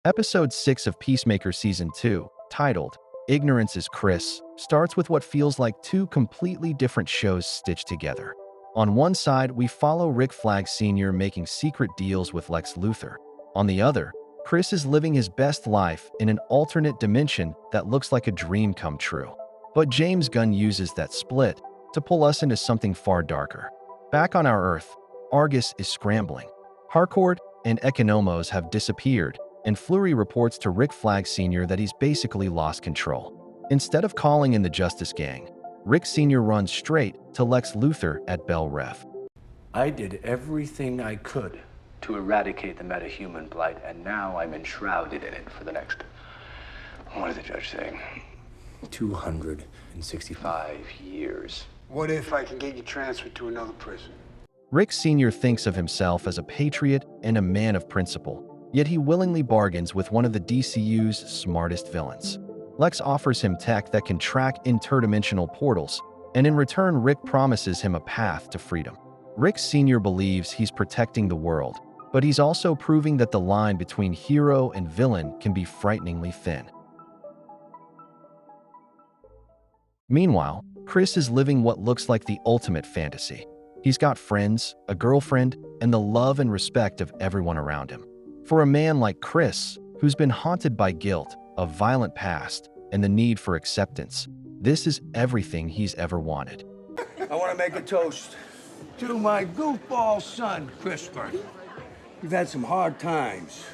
Episode 6 of Peacemaker Season 2, titled Ignorance is Chris, starts with what feels like two completely different shows stitched together. On one side, we follow Rick Flag Sr. making secret deals with Lex Luthor. On the other, Chris is living his best life in an alternate dimension that looks like a dream come true. But James Gunn uses that split to pull us into something far darker. Back on our Earth, Argus is scrambling. Harcourt and Economos have disappeared, and Fleury reports to Rick Flag Sr. that he's basically lost control. Instead of calling in the Justice Gang, Rick Sr. runs straight to Lex Luthor at Bell Rev. I did everything I could to eradicate the metahuman blight, and now I'm enshrouded in it for the next, what did the judge say? 265 years. What if I can get you transferred to another prison? Rick Sr. thinks of himself as a patriot and a man of principle, yet he willingly bargains with one of the DCU's smartest villains. Lex offers him tech that can track interdimensional portals, and in return Rick promises him a path to freedom. Rick Sr. believes he's protecting the world, but he's also proving that the line between hero and villain can be frighteningly thin. Meanwhile, Chris is living what looks like the ultimate fantasy. He's got friends, a girlfriend, and the love and respect of everyone around him. For a man like Chris, who's been haunted by guilt, a violent past, and the need for acceptance, this is everything he's ever wanted. I want to make a toast to my goofball son, Christopher. You've had some hard times,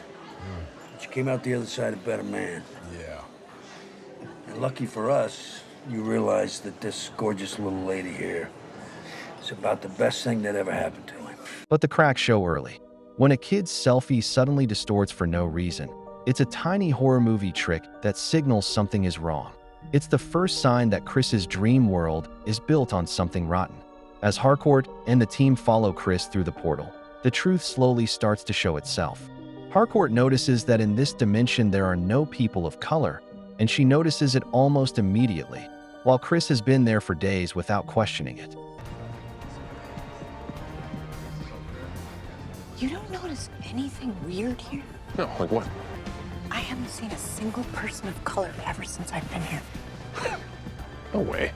but you came out the other side a better man. Yeah. And lucky for us, you realized that this gorgeous little lady here is about the best thing that ever happened to him. But the cracks show early. When a kid's selfie suddenly distorts for no reason, it's a tiny horror movie trick that signals something is wrong. It's the first sign that Chris's dream world is built on something rotten. As Harcourt and the team follow Chris through the portal, the truth slowly starts to show itself. Harcourt notices that in this dimension there are no people of color, and she notices it almost immediately, while Chris has been there for days without questioning it. You don't notice anything weird here? No, like what? I haven't seen a single person of color ever since I've been here. No way.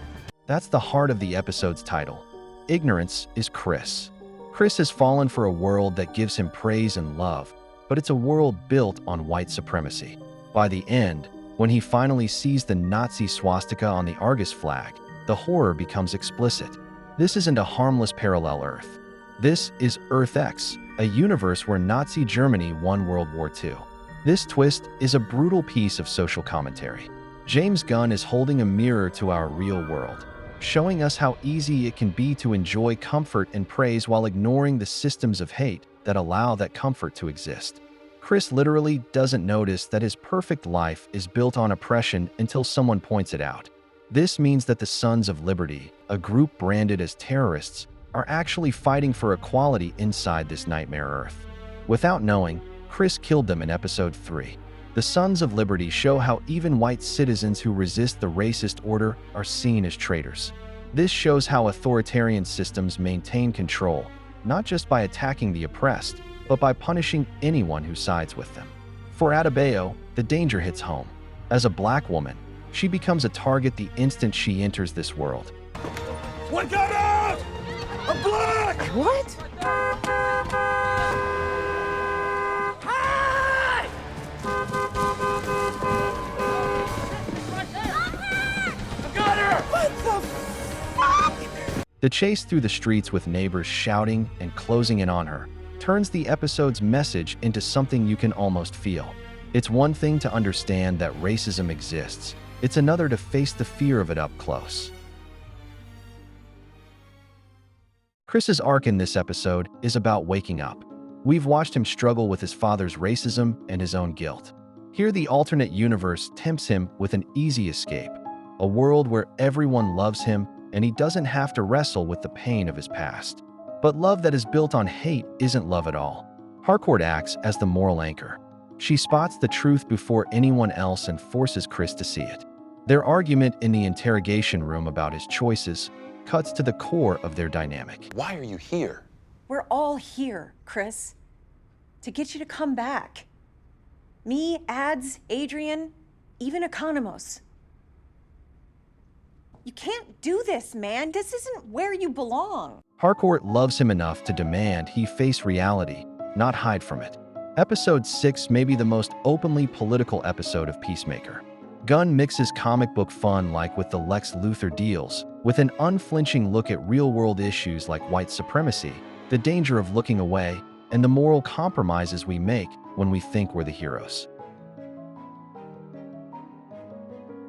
That's the heart of the episode's title. Ignorance is Chris. Chris has fallen for a world that gives him praise and love, but it's a world built on white supremacy. By the end, when he finally sees the Nazi swastika on the Argus flag, the horror becomes explicit. This isn't a harmless parallel Earth. This is EarthX, a universe where Nazi Germany won World War II. This twist is a brutal piece of social commentary. James Gunn is holding a mirror to our real world, showing us how easy it can be to enjoy comfort and praise while ignoring the systems of hate that allow that comfort to exist. Chris literally doesn't notice that his perfect life is built on oppression until someone points it out. This means that the Sons of Liberty, a group branded as terrorists, are actually fighting for equality inside this nightmare Earth. Without knowing, Chris killed them in Episode 3. The Sons of Liberty show how even white citizens who resist the racist order are seen as traitors. This shows how authoritarian systems maintain control, not just by attacking the oppressed, but by punishing anyone who sides with them. For Adebayo, the danger hits home. As a black woman, she becomes a target the instant she enters this world. One got out! I'm black! What? The chase through the streets with neighbors shouting and closing in on her turns the episode's message into something you can almost feel. It's one thing to understand that racism exists. It's another to face the fear of it up close. Chris's arc in this episode is about waking up. We've watched him struggle with his father's racism and his own guilt. Here, the alternate universe tempts him with an easy escape, a world where everyone loves him and he doesn't have to wrestle with the pain of his past. But love that is built on hate isn't love at all. Harcourt acts as the moral anchor. She spots the truth before anyone else and forces Chris to see it. Their argument in the interrogation room about his choices cuts to the core of their dynamic. Why are you here? We're all here, Chris, to get you to come back. Me, Ads, Adrian, even Economos. You can't do this, man. This isn't where you belong. Harcourt loves him enough to demand he face reality, not hide from it. Episode 6 may be the most openly political episode of Peacemaker. Gunn mixes comic book fun like with the Lex Luthor deals, with an unflinching look at real-world issues like white supremacy, the danger of looking away, and the moral compromises we make when we think we're the heroes.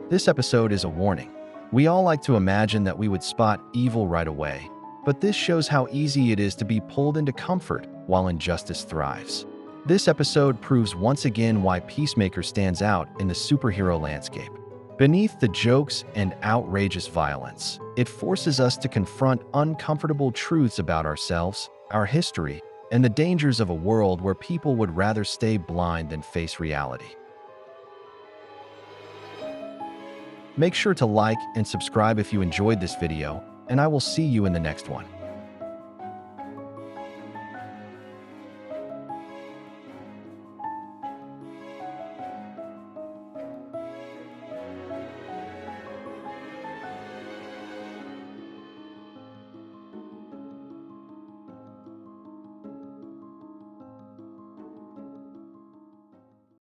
This episode is a warning. We all like to imagine that we would spot evil right away, but this shows how easy it is to be pulled into comfort while injustice thrives. This episode proves once again why Peacemaker stands out in the superhero landscape. Beneath the jokes and outrageous violence, it forces us to confront uncomfortable truths about ourselves, our history, and the dangers of a world where people would rather stay blind than face reality. Make sure to like and subscribe if you enjoyed this video, and I will see you in the next one.